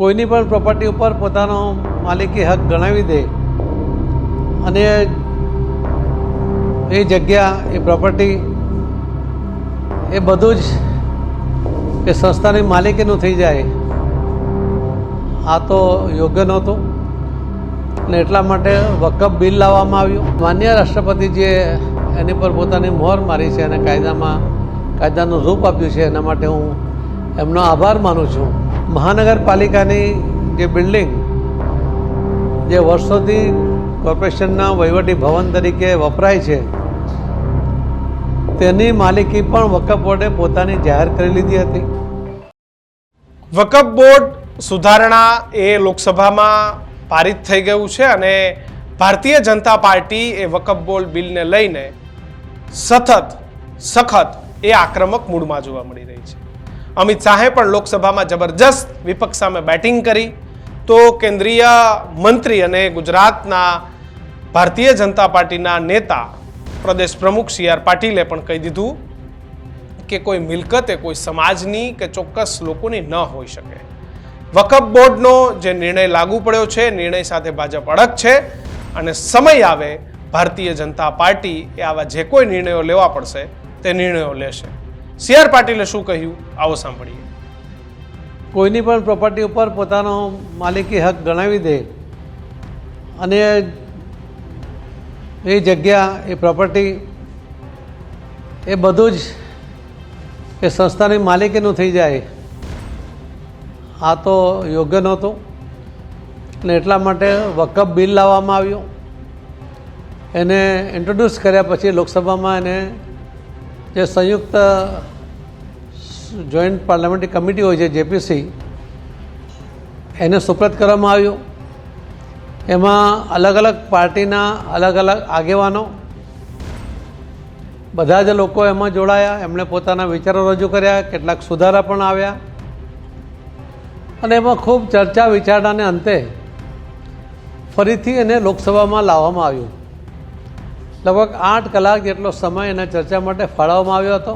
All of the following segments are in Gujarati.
કોઈની પણ પ્રોપર્ટી ઉપર પોતાનો માલિકી હક ગણાવી દે અને એ જગ્યા એ પ્રોપર્ટી એ બધું જ એ સંસ્થાની માલિકીનું થઈ જાય, આ તો યોગ્ય નહોતું અને એટલા માટે વકફ બિલ લાવવામાં આવ્યું. માન્ય રાષ્ટ્રપતિજીએ એની પર પોતાની મોહર મારી છે અને કાયદાનું રૂપ આપ્યું છે. એના માટે હું એમનો આભાર માનું છું. મહાનગરપાલિકાની જે બિલ્ડિંગ જે વર્ષોથી કોર્પોરેશનના વહીવટી ભવન તરીકે વપરાય છે તેની માલિકી પણ વકફ બોર્ડે પોતાની જાહેર કરી લીધી હતી. વકફ બોર્ડ સુધારણા એ લોકસભામાં પારિત થઈ ગયું છે અને ભારતીય જનતા પાર્ટી એ વકફ બોર્ડ બિલને લઈને સખત એ આક્રમક મૂડમાં જોવા મળી રહી છે. અમિત શાહે પણ લોકસભામાં જબરજસ્ત વિપક્ષ સામે બેટિંગ કરી તો કેન્દ્રીય મંત્રી અને ગુજરાતના ભારતીય જનતા પાર્ટીના નેતા પ્રદેશ પ્રમુખ સી આર પાટીલે પણ કહી દીધું કે કોઈ મિલકત એ કોઈ સમાજની કે ચોક્કસ લોકોની ન હોઈ શકે. વકફ બોર્ડનો જે નિર્ણય લાગુ પડ્યો છે, નિર્ણય સાથે ભાજપ અડગ છે અને સમય આવે ભારતીય જનતા પાર્ટી એ આવા જે કોઈ નિર્ણયો લેવા પડશે તે નિર્ણયો લેશે. સી આર પાટીલે શું કહ્યું આવો સાંભળીએ. કોઈની પણ પ્રોપર્ટી ઉપર પોતાનો માલિકી હક ગણાવી દે અને એ જગ્યા એ પ્રોપર્ટી એ બધું જ એ સંસ્થાની માલિકીનું થઈ જાય, આ તો યોગ્ય નહોતું અને એટલા માટે વકફ બિલ લાવવામાં આવ્યું. એને ઇન્ટ્રોડ્યુસ કર્યા પછી લોકસભામાં એને જે સંયુક્ત જોઈન્ટ પાર્લામેન્ટરી કમિટી હોય છે જેપીસી એને સુપ્રત કરવામાં આવ્યું. એમાં અલગ અલગ પાર્ટીના અલગ અલગ આગેવાનો બધા જ લોકો એમાં જોડાયા. એમણે પોતાના વિચારો રજૂ કર્યા, કેટલાક સુધારા પણ આવ્યા અને એમાં ખૂબ ચર્ચા વિચારણાને અંતે ફરીથી એને લોકસભામાં લાવવામાં આવ્યું. લગભગ 8 કલાક જેટલો સમય એના ચર્ચા માટે ફાળવવામાં આવ્યો હતો,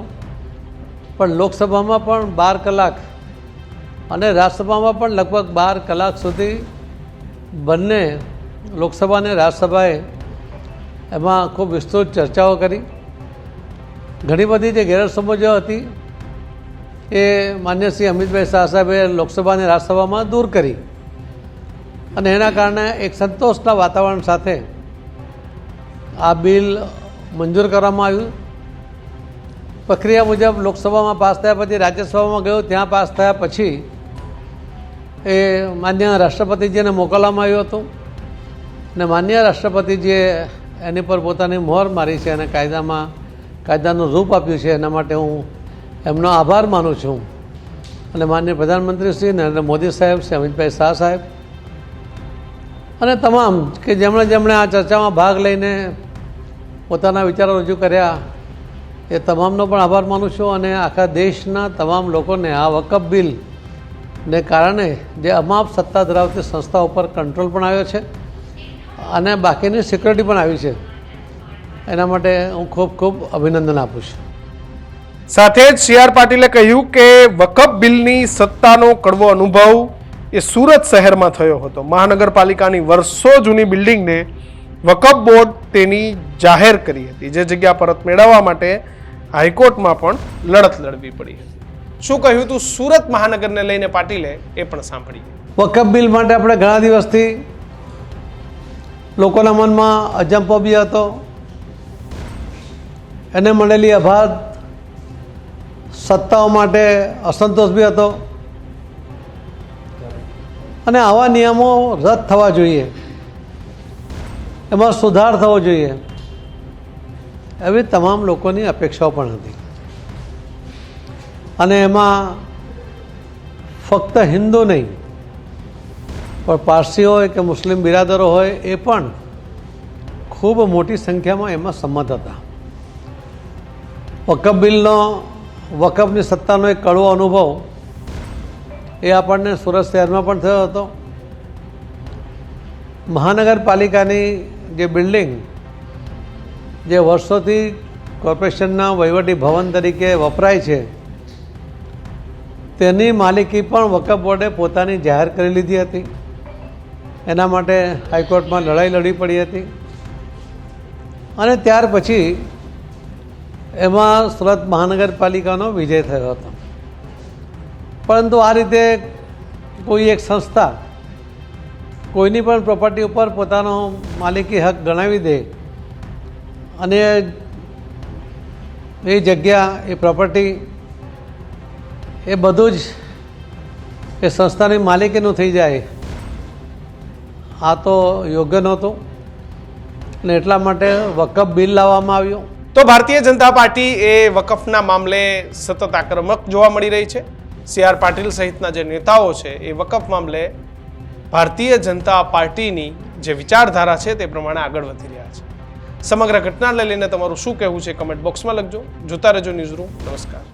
પણ લોકસભામાં પણ 12 કલાક અને રાજ્યસભામાં પણ લગભગ 12 કલાક સુધી બંને લોકસભા અને રાજ્યસભાએ એમાં ખૂબ વિસ્તૃત ચર્ચાઓ કરી. ઘણી બધી જે ગેરસમજો હતી એ માન્ય શ્રી અમિતભાઈ શાહ સાહેબે લોકસભા અને રાજ્યસભામાં દૂર કરી અને એના કારણે એક સંતોષના વાતાવરણ સાથે આ બિલ મંજૂર કરવામાં આવ્યું. પ્રક્રિયા મુજબ લોકસભામાં પાસ થયા પછી રાજ્યસભામાં ગયું, ત્યાં પાસ થયા પછી એ માન્ય રાષ્ટ્રપતિજીને મોકલવામાં આવ્યું હતું અને માન્ય રાષ્ટ્રપતિજીએ એની પર પોતાની મોહર મારી છે અને કાયદાનું રૂપ આપ્યું છે. એના માટે હું એમનો આભાર માનું છું અને માનનીય પ્રધાનમંત્રી શ્રી નરેન્દ્ર મોદી સાહેબ, શ્રી અમિતભાઈ શાહ સાહેબ અને તમામ કે જેમણે આ ચર્ચામાં ભાગ લઈને પોતાના વિચારો રજૂ કર્યા એ તમામનો પણ આભાર માનું છું. અને આખા દેશના તમામ લોકોને આ વકફ બિલને કારણે જે અમાપ સત્તા ધરાવતી સંસ્થા ઉપર કંટ્રોલ પણ આવ્યો છે અને બાકીની સિક્યોરિટી પણ આવી છે, એના માટે હું ખૂબ ખૂબ અભિનંદન આપું છું. સાથે જ સી આર પાટીલે કહ્યું કે વકફ બિલની સત્તાનો કડવો અનુભવ એ સુરત શહેરમાં થયો હતો. મહાનગરપાલિકાની વર્ષો જૂની બિલ્ડિંગને વકફ બોર્ડ તેની જાહેર કરી હતી, જે જગ્યા પરત મેળવવા માટે હાઈકોર્ટમાં પણ લડત લડવી પડી. શું કહ્યું હતું સુરત મહાનગરને લઈને પાટીલે એ પણ સાંભળીએ. વકફ બિલ માટે આપણે ઘણા દિવસથી લોકોના મનમાં અજંપો બી હતો, એને મળેલી અભાવ સત્તાઓ માટે અસંતોષ બી હતો અને આવા નિયમો રદ થવા જોઈએ, એમાં સુધાર થવો જોઈએ એવી તમામ લોકોની અપેક્ષાઓ પણ હતી. અને એમાં ફક્ત હિન્દુ નહીં પણ પારસી હોય કે મુસ્લિમ બિરાદરો હોય એ પણ ખૂબ મોટી સંખ્યામાં એમાં સંમત હતા. વકફ બિલનો વકફની સત્તાનો એક કડવો અનુભવ એ આપણને સુરત શહેરમાં પણ થયો હતો. મહાનગરપાલિકાની જે બિલ્ડિંગ જે વર્ષોથી કોર્પોરેશનના વહીવટી ભવન તરીકે વપરાય છે તેની માલિકી પણ વકફ બોર્ડે પોતાની જાહેર કરી લીધી હતી. એના માટે હાઈકોર્ટમાં લડાઈ લડવી પડી હતી અને ત્યાર પછી એમાં સુરત મહાનગરપાલિકાનો વિજય થયો હતો. પરંતુ આ રીતે કોઈ એક સંસ્થા કોઈની પણ પ્રોપર્ટી ઉપર પોતાનો માલિકી હક ગણાવી દે અને એ જગ્યા એ પ્રોપર્ટી એ બધું જ એ સંસ્થાની માલિકીનું થઈ જાય, આ તો યોગ્ય નહોતું અને એટલા માટે વકફ બિલ લાવવામાં આવ્યું. તો ભારતીય જનતા પાર્ટી એ વકફના મામલે સતત આક્રમક જોવા મળી રહી છે. CR પાટીલ સહિતના જે નેતાઓ છે એ વકફ મામલે ભારતીય જનતા પાર્ટીની જે વિચારધારા છે તે પ્રમાણે આગળ વધી રહ્યા છે. સમગ્ર ઘટનાને લઈને તમારું શું કહેવું છે કમેન્ટ બોક્સમાં લખજો. જોતા રહેજો ન્યૂઝરૂમ. નમસ્કાર.